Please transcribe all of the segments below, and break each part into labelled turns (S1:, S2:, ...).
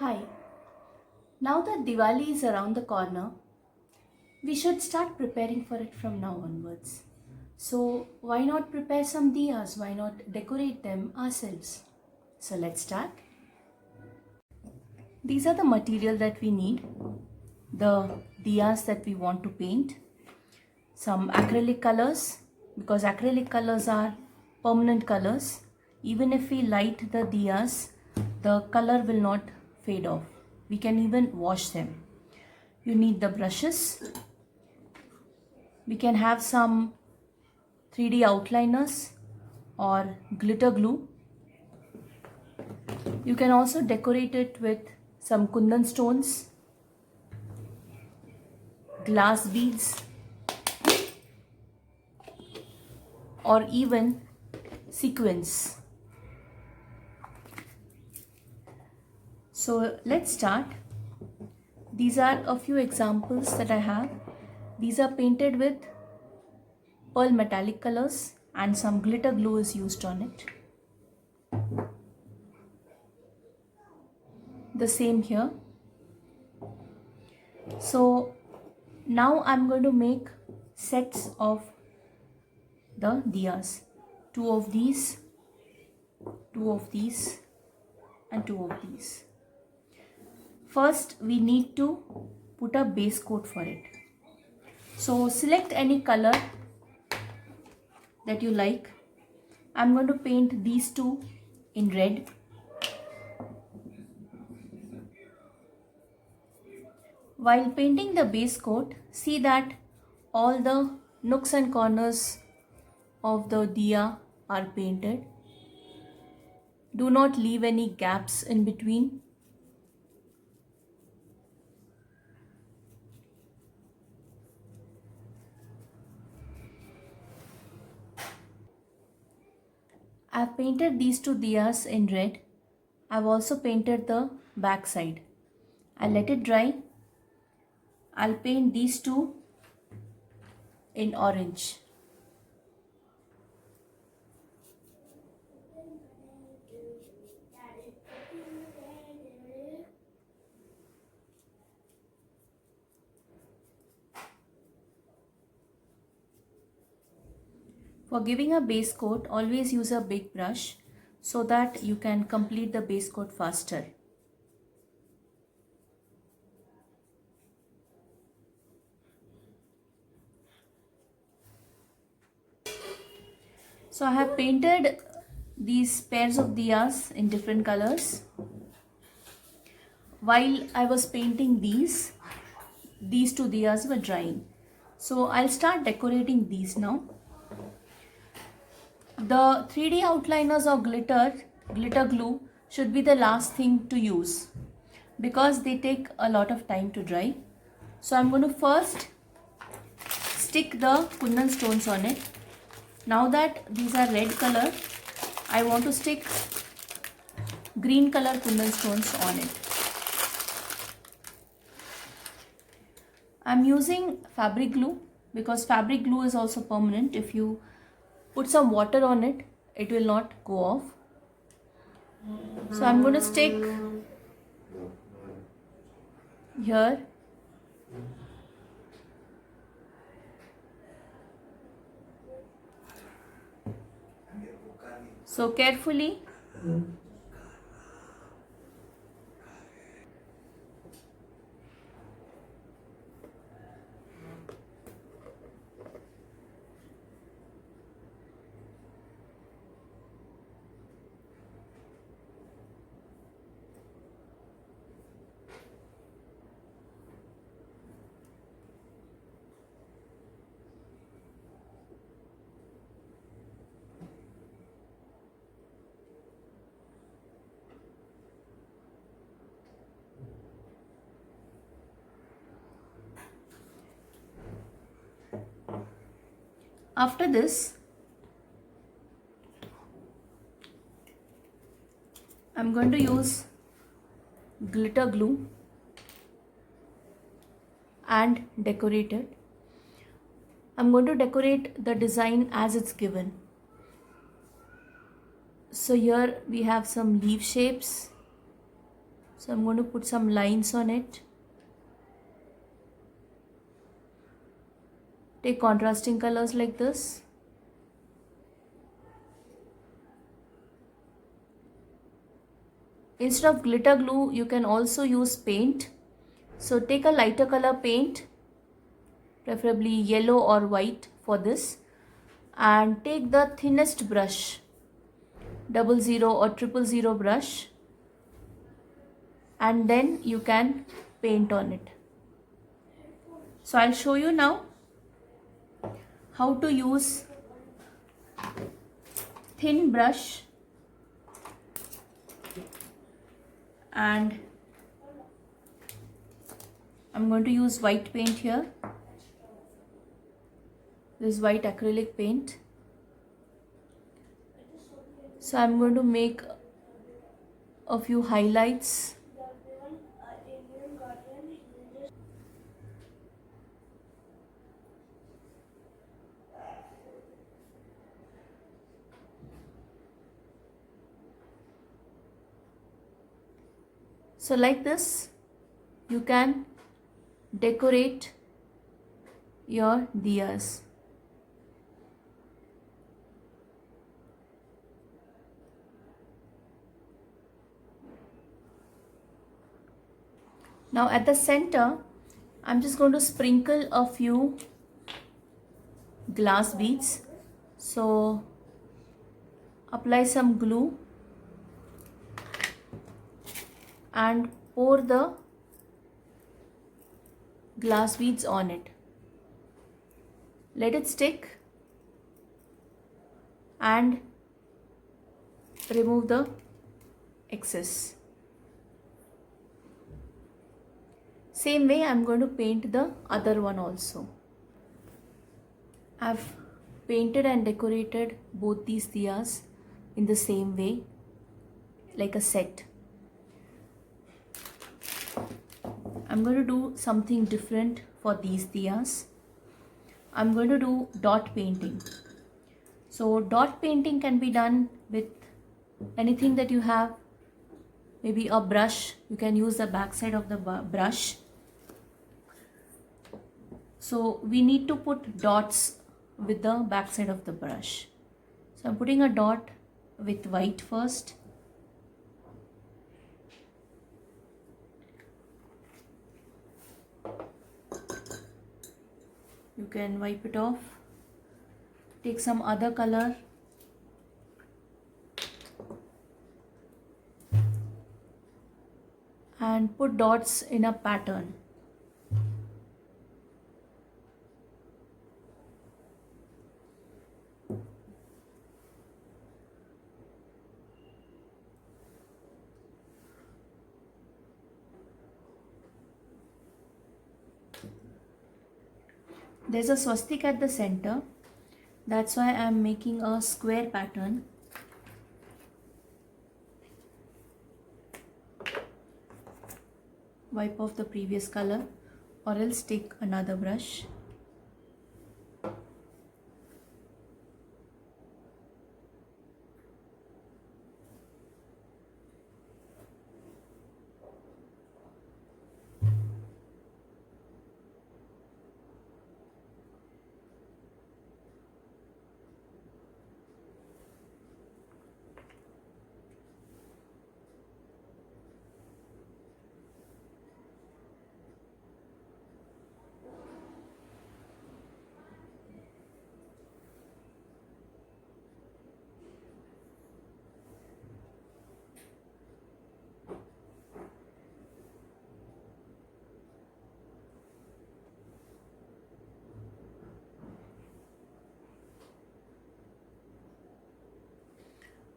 S1: Hi. Now that Diwali is around the corner, we should start preparing for it from now onwards. So, why not prepare some diyas? Why not decorate them ourselves? So, let's start. These are the material that we need, the diyas that we want to paint, some acrylic colors, because acrylic colors are permanent colors. Even if we light the diyas, the color will not fade off. We can even wash them. You need the brushes. We can have some 3D outliners or glitter glue. You can also decorate it with some kundan stones, glass beads, or even sequins. So let's start. These are a few examples that I have. These are painted with pearl metallic colors and some glitter glue is used on it. The same here. So now I'm going to make sets of the diyas. Two of these, two of these, and two of these. First, we need to put a base coat for it. So select any color that you like. I'm going to paint these two in red. While painting the base coat, see that all the nooks and corners of the diya are painted. Do not leave any gaps in between. I've painted these two diyas in red. I've also painted the back side. I'll let it dry. I'll paint these two in orange. For giving a base coat, always use a big brush so that you can complete the base coat faster. So I have painted these pairs of diyas in different colors. While I was painting these two diyas were drying. So I'll start decorating these now. The 3D outliners or glitter glue should be the last thing to use because they take a lot of time to dry. So I'm going to first stick the kundan stones on it. Now that these are red color, I want to stick green color kundan stones on it. I'm using fabric glue because fabric glue is also permanent. If you put some water on it, it will not go off. So I'm going to stick here. So carefully after this, I'm going to use glitter glue and decorate it. I'm going to decorate the design as it's given. So here we have some leaf shapes, So I'm going to put some lines on it. Take contrasting colors like this. Instead of glitter glue, you can also use paint. So take a lighter color paint, preferably yellow or white for this, and take the thinnest brush, 00 or 000 brush, and then you can paint on it. So I'll show you now how to use thin brush and I'm going to use white paint here. This is white acrylic paint. So I'm going to make a few highlights. So like this, you can decorate your diyas. Now at the center, I'm just going to sprinkle a few glass beads. So apply some glue and pour the glass beads on it. Let it stick and remove the excess. Same way I'm going to paint the other one also. I've painted and decorated both these diyas in the same way, like a set. I'm going to do something different for these diyas. I'm going to do dot painting. So dot painting can be done with anything that you have. Maybe a brush, you can use the back side of the brush. So we need to put dots with the back side of the brush. So I'm putting a dot with white first. You can wipe it off. Take some other color. And put dots in a pattern. There's a swastika at the center. That's why I'm making a square pattern. Wipe off the previous color or else take another brush.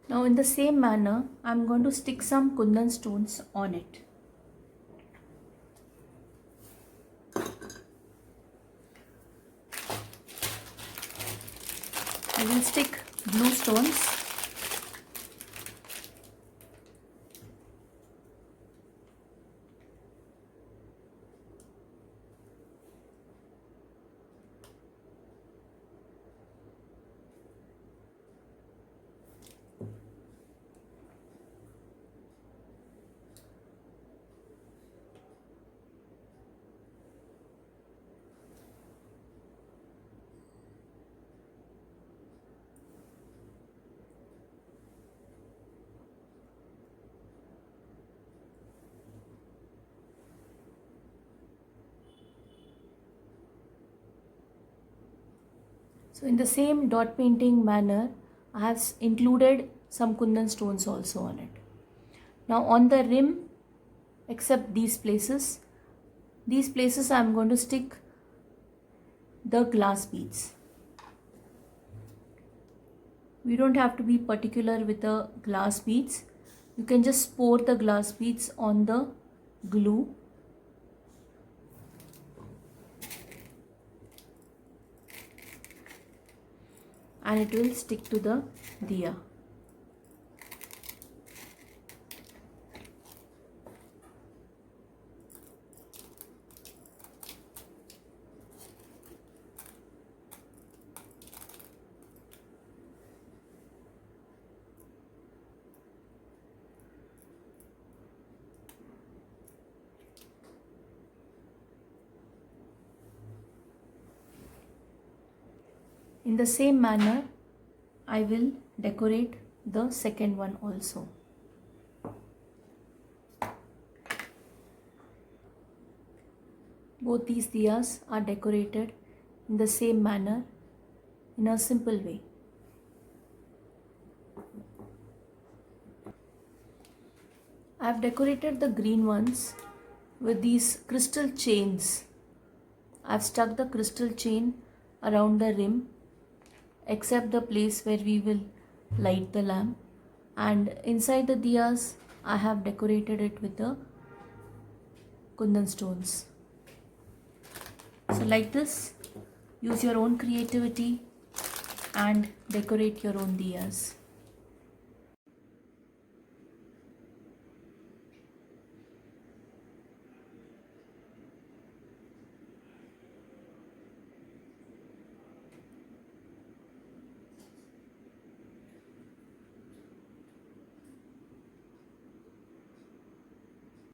S1: Now in the same manner, I'm going to stick some kundan stones on it. I will stick blue stones. So in the same dot painting manner, I have included some kundan stones also on it. Now on the rim, except these places I am going to stick the glass beads. We don't have to be particular with the glass beads. You can just pour the glass beads on the glue. And it will stick to the diya. In the same manner, I will decorate the second one also. Both these diyas are decorated in the same manner in a simple way. I have decorated the green ones with these crystal chains. I have stuck the crystal chain around the rim, except the place where we will light the lamp, and inside the diyas I have decorated it with the kundan stones. So like this, use your own creativity and decorate your own diyas.